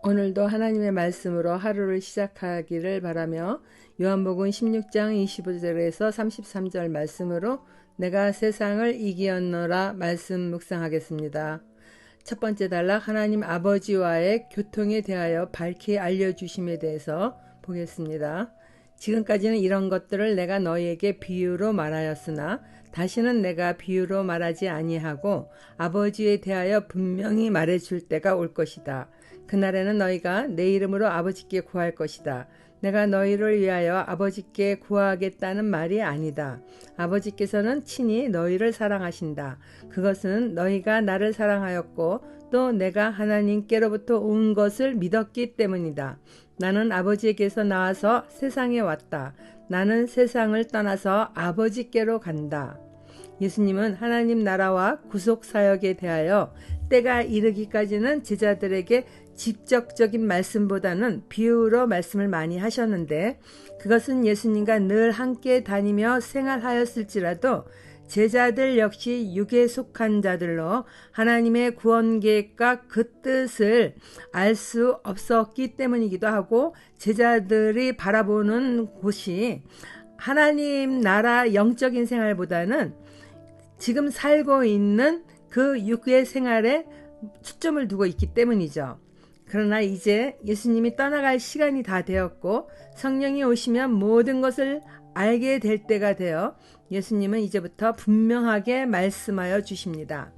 오늘도 하나님의 말씀으로 하루를 시작하기를 바라며 요한복음 16장 25절에서 33절 말씀으로 내가 세상을 이기었노라 말씀 묵상하겠습니다. 첫 번째 단락, 하나님 아버지와의 교통에 대하여 밝히 알려주심에 대해서 보겠습니다. 지금까지는 이런 것들을 내가 너희에게 비유로 말하였으나 다시는 내가 비유로 말하지 아니하고 아버지에 대하여 분명히 말해줄 때가 올 것이다. 그날에는 너희가 내 이름으로 아버지께 구할 것이다. 내가 너희를 위하여 아버지께 구하겠다는 말이 아니다. 아버지께서는 친히 너희를 사랑하신다. 그것은 너희가 나를 사랑하였고 또 내가 하나님께로부터 온 것을 믿었기 때문이다. 나는 아버지에게서 나와서 세상에 왔다. 나는 세상을 떠나서 아버지께로 간다. 예수님은 하나님 나라와 구속사역에 대하여 때가 이르기까지는 제자들에게 직접적인 말씀보다는 비유로 말씀을 많이 하셨는데, 그것은 예수님과 늘 함께 다니며 생활하였을지라도 제자들 역시 육에 속한 자들로 하나님의 구원 계획과 그 뜻을 알 수 없었기 때문이기도 하고, 제자들이 바라보는 곳이 하나님 나라 영적인 생활보다는 지금 살고 있는 그 육의 생활에 초점을 두고 있기 때문이죠. 그러나 이제 예수님이 떠나갈 시간이 다 되었고 성령이 오시면 모든 것을 알게 될 때가 되어 예수님은 이제부터 분명하게 말씀하여 주십니다.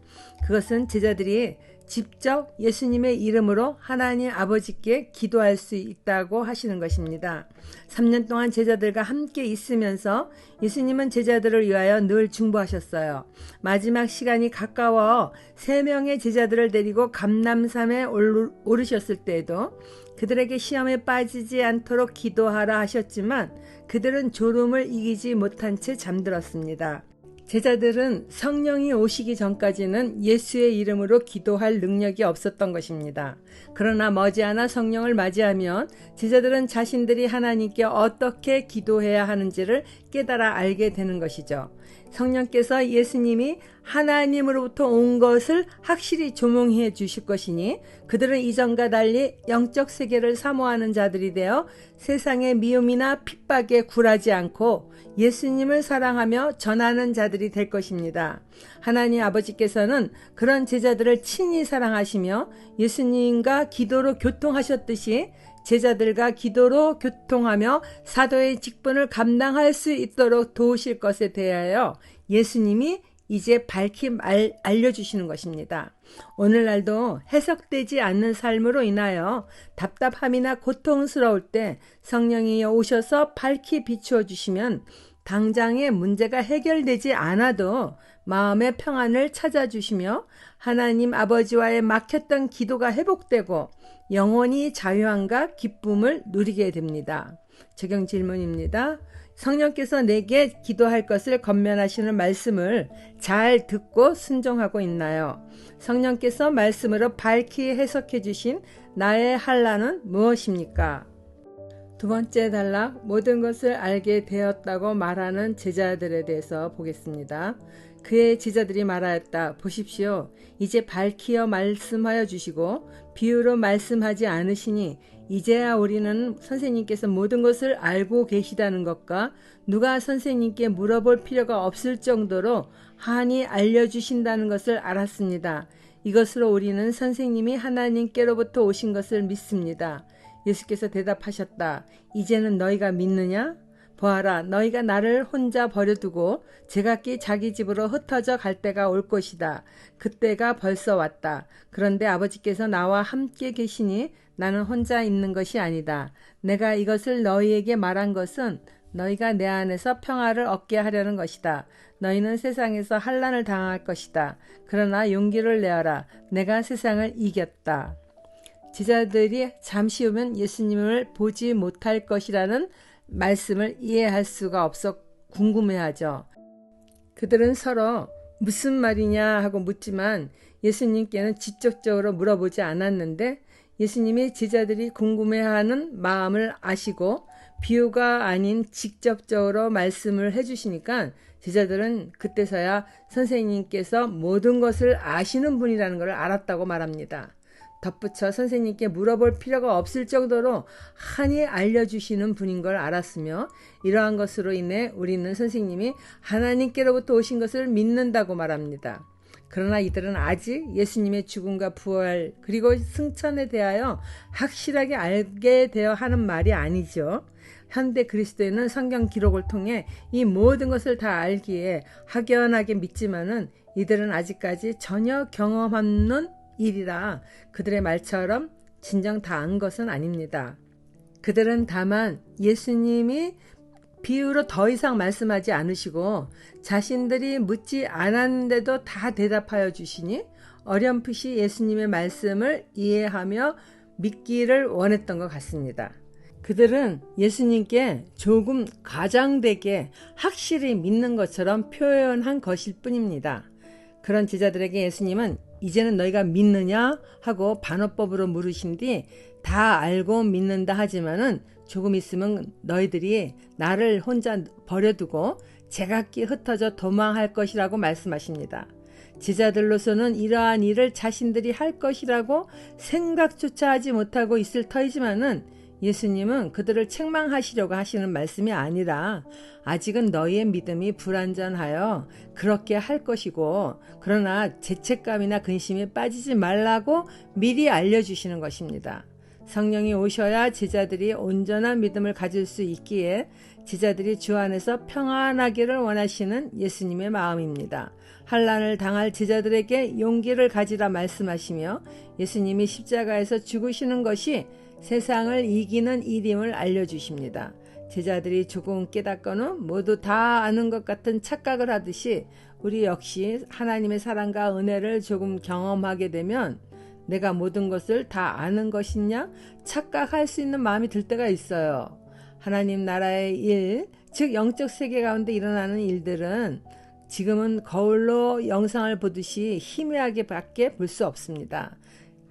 그것은 제자들이 직접 예수님의 이름으로 하나님 아버지께 기도할 수 있다고 하시는 것입니다. 3년 동안 제자들과 함께 있으면서 예수님은 제자들을 위하여 늘 중보하셨어요. 마지막 시간이 가까워 3명의 제자들을 데리고 감람산에 오르셨을 때에도 그들에게 시험에 빠지지 않도록 기도하라 하셨지만 그들은 졸음을 이기지 못한 채 잠들었습니다. 제자들은 성령이 오시기 전까지는 예수의 이름으로 기도할 능력이 없었던 것입니다. 그러나 머지않아 성령을 맞이하면 제자들은 자신들이 하나님께 어떻게 기도해야 하는지를 깨달아 알게 되는 것이죠. 성령께서 예수님이 하나님으로부터 온 것을 확실히 조명해 주실 것이니 그들은 이전과 달리 영적 세계를 사모하는 자들이 되어 세상의 미움이나 핍박에 굴하지 않고 예수님을 사랑하며 전하는 자들이 될 것입니다. 하나님 아버지께서는 그런 제자들을 친히 사랑하시며 예수님과 기도로 교통하셨듯이 제자들과 기도로 교통하며 사도의 직분을 감당할 수 있도록 도우실 것에 대하여 예수님이 이제 밝히 알려주시는 것입니다. 오늘날도 해석되지 않는 삶으로 인하여 답답함이나 고통스러울 때 성령이 오셔서 밝히 비추어 주시면 당장의 문제가 해결되지 않아도 마음의 평안을 찾아주시며 하나님 아버지와의 막혔던 기도가 회복되고 영원히 자유함과 기쁨을 누리게 됩니다. 적용 질문입니다. 성령께서 내게 기도할 것을 권면하시는 말씀을 잘 듣고 순종하고 있나요? 성령께서 말씀으로 밝히 해석해 주신 나의 한란은 무엇입니까? 두 번째 단락, 모든 것을 알게 되었다고 말하는 제자들에 대해서 보겠습니다. 그의 제자들이 말하였다. 보십시오. 이제 밝히어 말씀하여 주시고 비유로 말씀하지 않으시니 이제야 우리는 선생님께서 모든 것을 알고 계시다는 것과 누가 선생님께 물어볼 필요가 없을 정도로 한이 알려주신다는 것을 알았습니다. 이것으로 우리는 선생님이 하나님께로부터 오신 것을 믿습니다. 예수께서 대답하셨다. 이제는 너희가 믿느냐? 보아라, 너희가 나를 혼자 버려두고 제각기 자기 집으로 흩어져 갈 때가 올 것이다. 그때가 벌써 왔다. 그런데 아버지께서 나와 함께 계시니 나는 혼자 있는 것이 아니다. 내가 이것을 너희에게 말한 것은 너희가 내 안에서 평화를 얻게 하려는 것이다. 너희는 세상에서 환난을 당할 것이다. 그러나 용기를 내어라. 내가 세상을 이겼다. 제자들이 잠시 후면 예수님을 보지 못할 것이라는 말씀을 이해할 수가 없어 궁금해하죠. 그들은 서로 무슨 말이냐 하고 묻지만 예수님께는 직접적으로 물어보지 않았는데 예수님이 제자들이 궁금해하는 마음을 아시고 비유가 아닌 직접적으로 말씀을 해주시니까 제자들은 그때서야 선생님께서 모든 것을 아시는 분이라는 것을 알았다고 말합니다. 덧붙여 선생님께 물어볼 필요가 없을 정도로 한이 알려주시는 분인 걸 알았으며 이러한 것으로 인해 우리는 선생님이 하나님께로부터 오신 것을 믿는다고 말합니다. 그러나 이들은 아직 예수님의 죽음과 부활 그리고 승천에 대하여 확실하게 알게 되어 하는 말이 아니죠. 현대 그리스도인은 성경 기록을 통해 이 모든 것을 다 알기에 확연하게 믿지만은 이들은 아직까지 전혀 경험 없는 일이라 그들의 말처럼 진정 다 안 것은 아닙니다. 그들은 다만 예수님이 비유로 더 이상 말씀하지 않으시고 자신들이 묻지 않았는데도 다 대답하여 주시니 어렴풋이 예수님의 말씀을 이해하며 믿기를 원했던 것 같습니다. 그들은 예수님께 조금 과장되게 확실히 믿는 것처럼 표현한 것일 뿐입니다. 그런 제자들에게 예수님은 이제는 너희가 믿느냐 하고 반어법으로 물으신 뒤 다 알고 믿는다 하지만은 조금 있으면 너희들이 나를 혼자 버려두고 제각기 흩어져 도망할 것이라고 말씀하십니다. 제자들로서는 이러한 일을 자신들이 할 것이라고 생각조차 하지 못하고 있을 터이지만은 예수님은 그들을 책망하시려고 하시는 말씀이 아니라 아직은 너희의 믿음이 불완전하여 그렇게 할 것이고 그러나 죄책감이나 근심에 빠지지 말라고 미리 알려주시는 것입니다. 성령이 오셔야 제자들이 온전한 믿음을 가질 수 있기에 제자들이 주 안에서 평안하기를 원하시는 예수님의 마음입니다. 환난을 당할 제자들에게 용기를 가지라 말씀하시며 예수님이 십자가에서 죽으시는 것이 세상을 이기는 일임을 알려주십니다. 제자들이 조금 깨닫고는 모두 다 아는 것 같은 착각을 하듯이 우리 역시 하나님의 사랑과 은혜를 조금 경험하게 되면 내가 모든 것을 다 아는 것이냐 착각할 수 있는 마음이 들 때가 있어요. 하나님 나라의 일, 즉 영적 세계 가운데 일어나는 일들은 지금은 거울로 영상을 보듯이 희미하게 밖에 볼 수 없습니다.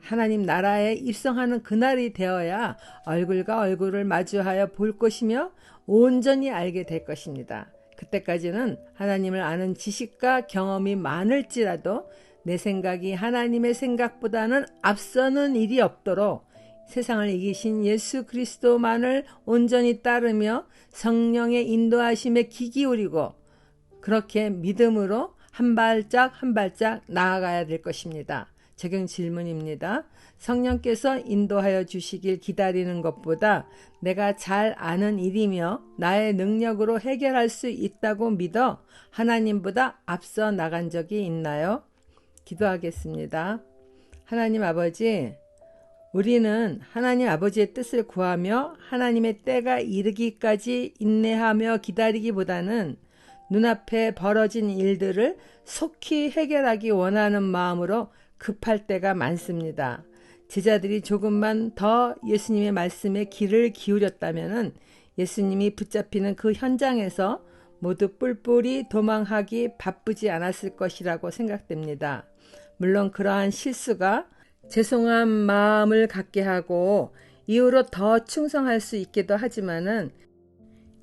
하나님 나라에 입성하는 그날이 되어야 얼굴과 얼굴을 마주하여 볼 것이며 온전히 알게 될 것입니다. 그때까지는 하나님을 아는 지식과 경험이 많을지라도 내 생각이 하나님의 생각보다는 앞서는 일이 없도록 세상을 이기신 예수 그리스도만을 온전히 따르며 성령의 인도하심에 귀 기울이고 그렇게 믿음으로 한 발짝 한 발짝 나아가야 될 것입니다. 적용 질문입니다. 성령께서 인도하여 주시길 기다리는 것보다 내가 잘 아는 일이며 나의 능력으로 해결할 수 있다고 믿어 하나님보다 앞서 나간 적이 있나요? 기도하겠습니다. 하나님 아버지, 우리는 하나님 아버지의 뜻을 구하며 하나님의 때가 이르기까지 인내하며 기다리기보다는 눈앞에 벌어진 일들을 속히 해결하기 원하는 마음으로 급할 때가 많습니다. 제자들이 조금만 더 예수님의 말씀에 귀를 기울였다면 예수님이 붙잡히는 그 현장에서 모두 뿔뿔이 도망하기 바쁘지 않았을 것이라고 생각됩니다. 물론 그러한 실수가 죄송한 마음을 갖게 하고 이후로 더 충성할 수 있기도 하지만은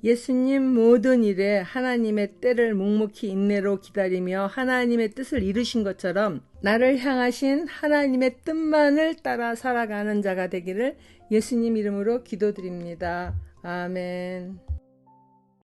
예수님 모든 일에 하나님의 때를 묵묵히 인내로 기다리며 하나님의 뜻을 이루신 것처럼 나를 향하신 하나님의 뜻만을 따라 살아가는 자가 되기를 예수님 이름으로 기도드립니다. 아멘.